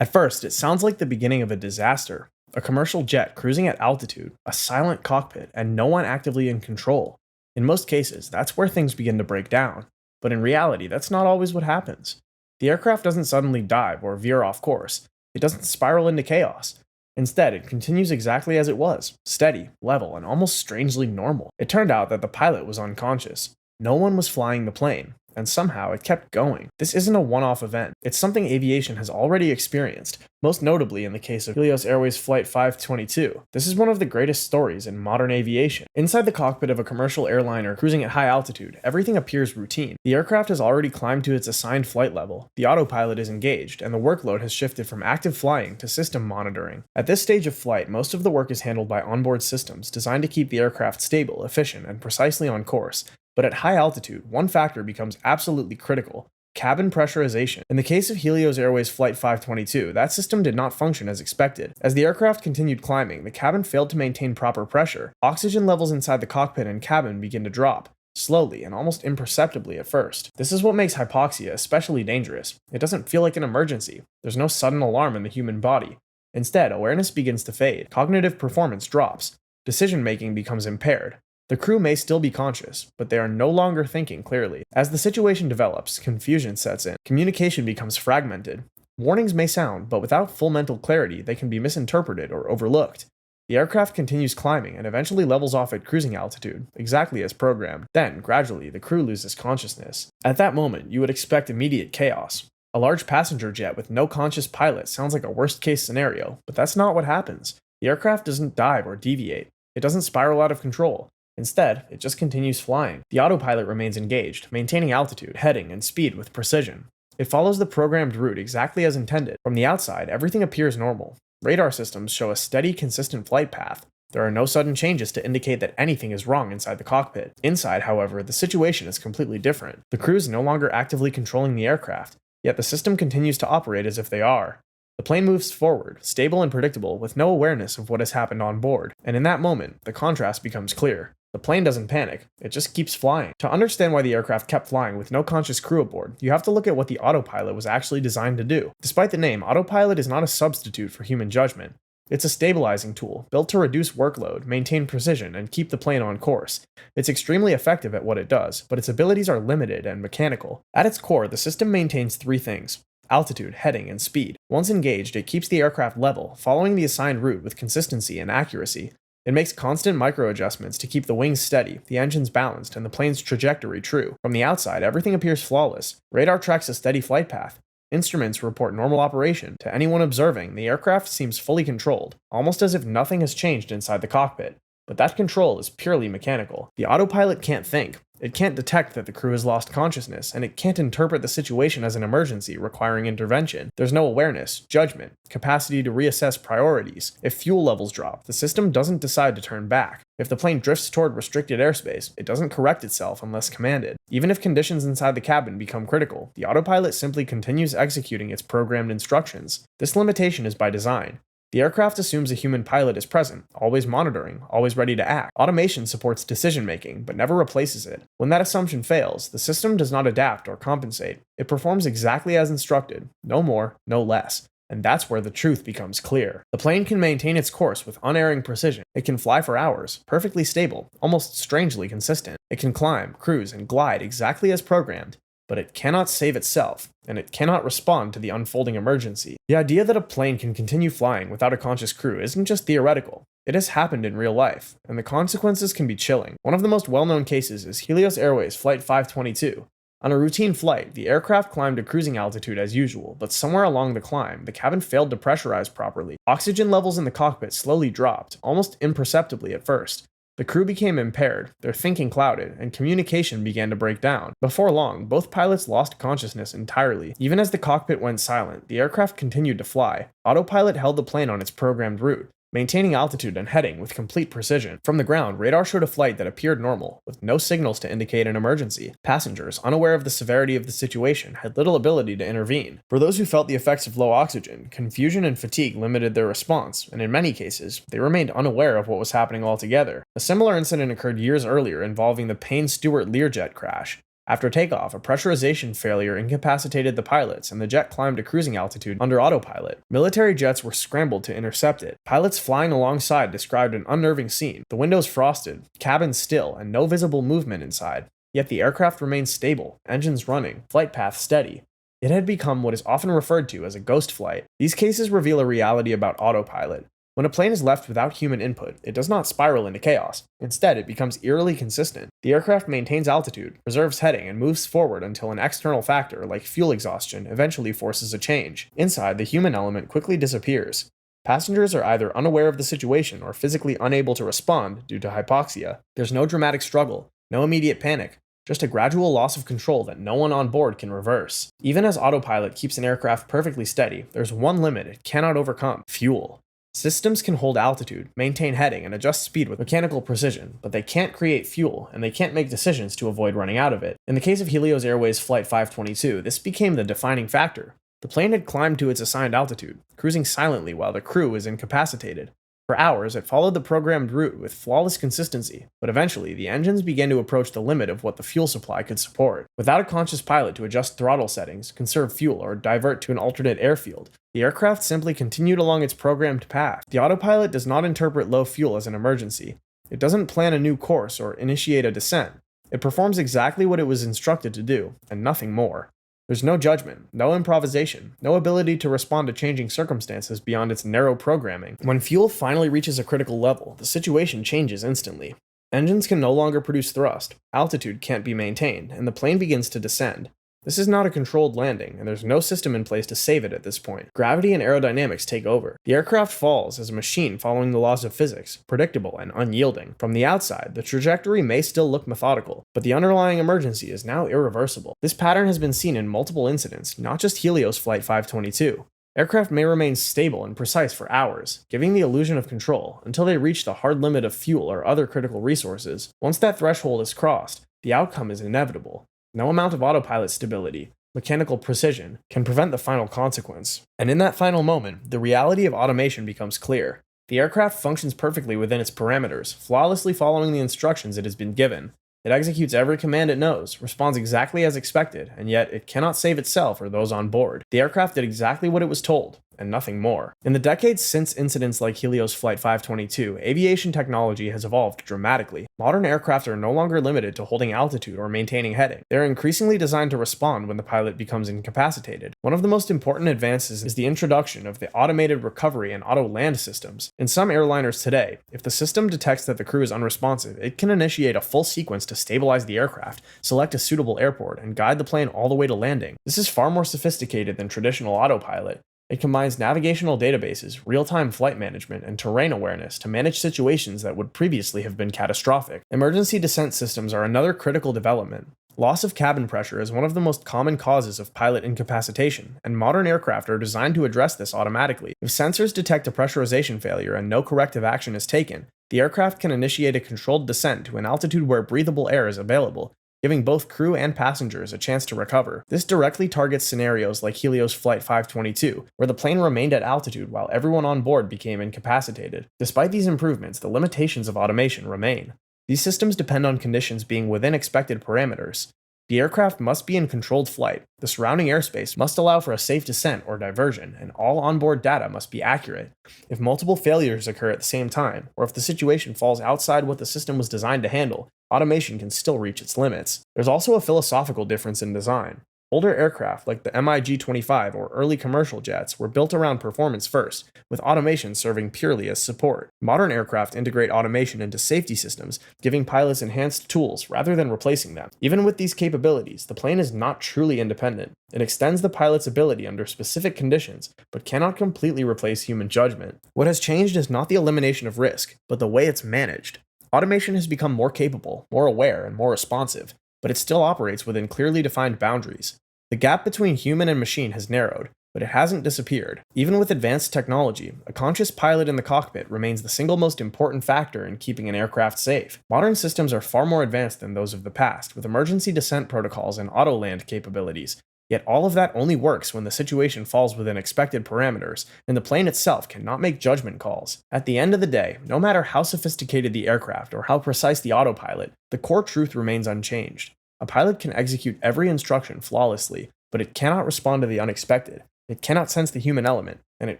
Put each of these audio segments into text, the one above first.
At first, it sounds like the beginning of a disaster. A commercial jet cruising at altitude, a silent cockpit, and no one actively in control. In most cases, that's where things begin to break down. But in reality, that's not always what happens. The aircraft doesn't suddenly dive or veer off course. It doesn't spiral into chaos. Instead, it continues exactly as it was, steady, level, and almost strangely normal. It turned out that the pilot was unconscious. No one was flying the plane, and somehow it kept going. This isn't a one-off event. It's something aviation has already experienced, most notably in the case of Helios Airways Flight 522. This is one of the greatest stories in modern aviation. Inside the cockpit of a commercial airliner cruising at high altitude, everything appears routine. The aircraft has already climbed to its assigned flight level, the autopilot is engaged, and the workload has shifted from active flying to system monitoring. At this stage of flight, most of the work is handled by onboard systems designed to keep the aircraft stable, efficient, and precisely on course. But at high altitude, one factor becomes absolutely critical: cabin pressurization. In the case of Helios Airways Flight 522, that system did not function as expected. As the aircraft continued climbing, the cabin failed to maintain proper pressure. Oxygen levels inside the cockpit and cabin begin to drop, slowly and almost imperceptibly at first. This is what makes hypoxia especially dangerous. It doesn't feel like an emergency. There's no sudden alarm in the human body. Instead, awareness begins to fade, cognitive performance drops, decision-making becomes impaired. The crew may still be conscious, but they are no longer thinking clearly. As the situation develops, confusion sets in. Communication becomes fragmented. Warnings may sound, but without full mental clarity, they can be misinterpreted or overlooked. The aircraft continues climbing and eventually levels off at cruising altitude, exactly as programmed. Then, gradually, the crew loses consciousness. At that moment, you would expect immediate chaos. A large passenger jet with no conscious pilot sounds like a worst-case scenario, but that's not what happens. The aircraft doesn't dive or deviate. It doesn't spiral out of control. Instead, it just continues flying. The autopilot remains engaged, maintaining altitude, heading, and speed with precision. It follows the programmed route exactly as intended. From the outside, everything appears normal. Radar systems show a steady, consistent flight path. There are no sudden changes to indicate that anything is wrong inside the cockpit. Inside, however, the situation is completely different. The crew is no longer actively controlling the aircraft, yet the system continues to operate as if they are. The plane moves forward, stable and predictable, with no awareness of what has happened on board. And in that moment, the contrast becomes clear. The plane doesn't panic, it just keeps flying. To understand why the aircraft kept flying with no conscious crew aboard, you have to look at what the autopilot was actually designed to do. Despite the name, autopilot is not a substitute for human judgment. It's a stabilizing tool, built to reduce workload, maintain precision, and keep the plane on course. It's extremely effective at what it does, but its abilities are limited and mechanical. At its core, the system maintains three things: altitude, heading, and speed. Once engaged, it keeps the aircraft level, following the assigned route with consistency and accuracy. It makes constant micro-adjustments to keep the wings steady, the engines balanced, and the plane's trajectory true. From the outside, everything appears flawless. Radar tracks a steady flight path. Instruments report normal operation. To anyone observing, the aircraft seems fully controlled, almost as if nothing has changed inside the cockpit. But that control is purely mechanical. The autopilot can't think. It can't detect that the crew has lost consciousness, and it can't interpret the situation as an emergency requiring intervention. There's no awareness, judgment, capacity to reassess priorities. If fuel levels drop, the system doesn't decide to turn back. If the plane drifts toward restricted airspace, it doesn't correct itself unless commanded. Even if conditions inside the cabin become critical, the autopilot simply continues executing its programmed instructions. This limitation is by design. The aircraft assumes a human pilot is present, always monitoring, always ready to act. Automation supports decision-making, but never replaces it. When that assumption fails, the system does not adapt or compensate. It performs exactly as instructed, no more, no less. And that's where the truth becomes clear. The plane can maintain its course with unerring precision. It can fly for hours, perfectly stable, almost strangely consistent. It can climb, cruise, and glide exactly as programmed. But it cannot save itself, and it cannot respond to the unfolding emergency. The idea that a plane can continue flying without a conscious crew isn't just theoretical. It has happened in real life, and the consequences can be chilling. One of the most well-known cases is Helios Airways Flight 522. On a routine flight, the aircraft climbed to cruising altitude as usual, but somewhere along the climb, the cabin failed to pressurize properly. Oxygen levels in the cockpit slowly dropped, almost imperceptibly at first. The crew became impaired, their thinking clouded, and communication began to break down. Before long, both pilots lost consciousness entirely. Even as the cockpit went silent, the aircraft continued to fly. Autopilot held the plane on its programmed route, maintaining altitude and heading with complete precision. From the ground, radar showed a flight that appeared normal, with no signals to indicate an emergency. Passengers, unaware of the severity of the situation, had little ability to intervene. For those who felt the effects of low oxygen, confusion and fatigue limited their response, and in many cases, they remained unaware of what was happening altogether. A similar incident occurred years earlier involving the Payne-Stewart Learjet crash. After takeoff, a pressurization failure incapacitated the pilots, and the jet climbed to cruising altitude under autopilot. Military jets were scrambled to intercept it. Pilots flying alongside described an unnerving scene: the windows frosted, cabin still, and no visible movement inside. Yet the aircraft remained stable, engines running, flight path steady. It had become what is often referred to as a ghost flight. These cases reveal a reality about autopilot. When a plane is left without human input, it does not spiral into chaos. Instead, it becomes eerily consistent. The aircraft maintains altitude, preserves heading, and moves forward until an external factor, like fuel exhaustion, eventually forces a change. Inside, the human element quickly disappears. Passengers are either unaware of the situation or physically unable to respond due to hypoxia. There's no dramatic struggle, no immediate panic, just a gradual loss of control that no one on board can reverse. Even as autopilot keeps an aircraft perfectly steady, there's one limit it cannot overcome: fuel. Systems can hold altitude, maintain heading, and adjust speed with mechanical precision, but they can't create fuel, and they can't make decisions to avoid running out of it. In the case of Helios Airways Flight 522, this became the defining factor. The plane had climbed to its assigned altitude, cruising silently while the crew was incapacitated. For hours, it followed the programmed route with flawless consistency, but eventually, the engines began to approach the limit of what the fuel supply could support. Without a conscious pilot to adjust throttle settings, conserve fuel, or divert to an alternate airfield, the aircraft simply continued along its programmed path. The autopilot does not interpret low fuel as an emergency. It doesn't plan a new course or initiate a descent. It performs exactly what it was instructed to do, and nothing more. There's no judgment, no improvisation, no ability to respond to changing circumstances beyond its narrow programming. When fuel finally reaches a critical level, the situation changes instantly. Engines can no longer produce thrust, altitude can't be maintained, and the plane begins to descend. This is not a controlled landing, and there's no system in place to save it at this point. Gravity and aerodynamics take over. The aircraft falls as a machine following the laws of physics, predictable and unyielding. From the outside, the trajectory may still look methodical, but the underlying emergency is now irreversible. This pattern has been seen in multiple incidents, not just Helios Flight 522. Aircraft may remain stable and precise for hours, giving the illusion of control, until they reach the hard limit of fuel or other critical resources. Once that threshold is crossed, the outcome is inevitable. No amount of autopilot stability, mechanical precision, can prevent the final consequence. And in that final moment, the reality of automation becomes clear. The aircraft functions perfectly within its parameters, flawlessly following the instructions it has been given. It executes every command it knows, responds exactly as expected, and yet it cannot save itself or those on board. The aircraft did exactly what it was told, and nothing more. In the decades since incidents like Helios Flight 522, aviation technology has evolved dramatically. Modern aircraft are no longer limited to holding altitude or maintaining heading. They are increasingly designed to respond when the pilot becomes incapacitated. One of the most important advances is the introduction of the automated recovery and auto-land systems. In some airliners today, if the system detects that the crew is unresponsive, it can initiate a full sequence to stabilize the aircraft, select a suitable airport, and guide the plane all the way to landing. This is far more sophisticated than traditional autopilot. It combines navigational databases, real-time flight management, and terrain awareness to manage situations that would previously have been catastrophic. Emergency descent systems are another critical development. Loss of cabin pressure is one of the most common causes of pilot incapacitation, and modern aircraft are designed to address this automatically. If sensors detect a pressurization failure and no corrective action is taken, the aircraft can initiate a controlled descent to an altitude where breathable air is available, giving both crew and passengers a chance to recover. This directly targets scenarios like Helios Flight 522, where the plane remained at altitude while everyone on board became incapacitated. Despite these improvements, the limitations of automation remain. These systems depend on conditions being within expected parameters. The aircraft must be in controlled flight, the surrounding airspace must allow for a safe descent or diversion, and all onboard data must be accurate. If multiple failures occur at the same time, or if the situation falls outside what the system was designed to handle, automation can still reach its limits. There's also a philosophical difference in design. Older aircraft like the MiG-25 or early commercial jets were built around performance first, with automation serving purely as support. Modern aircraft integrate automation into safety systems, giving pilots enhanced tools rather than replacing them. Even with these capabilities, the plane is not truly independent. It extends the pilot's ability under specific conditions, but cannot completely replace human judgment. What has changed is not the elimination of risk, but the way it's managed. Automation has become more capable, more aware, and more responsive, but it still operates within clearly defined boundaries. The gap between human and machine has narrowed, but it hasn't disappeared. Even with advanced technology, a conscious pilot in the cockpit remains the single most important factor in keeping an aircraft safe. Modern systems are far more advanced than those of the past, with emergency descent protocols and auto-land capabilities. Yet all of that only works when the situation falls within expected parameters, and the plane itself cannot make judgment calls. At the end of the day, no matter how sophisticated the aircraft or how precise the autopilot, the core truth remains unchanged. A pilot can execute every instruction flawlessly, but it cannot respond to the unexpected. It cannot sense the human element, and it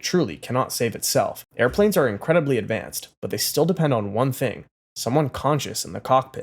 truly cannot save itself. Airplanes are incredibly advanced, but they still depend on one thing: someone conscious in the cockpit.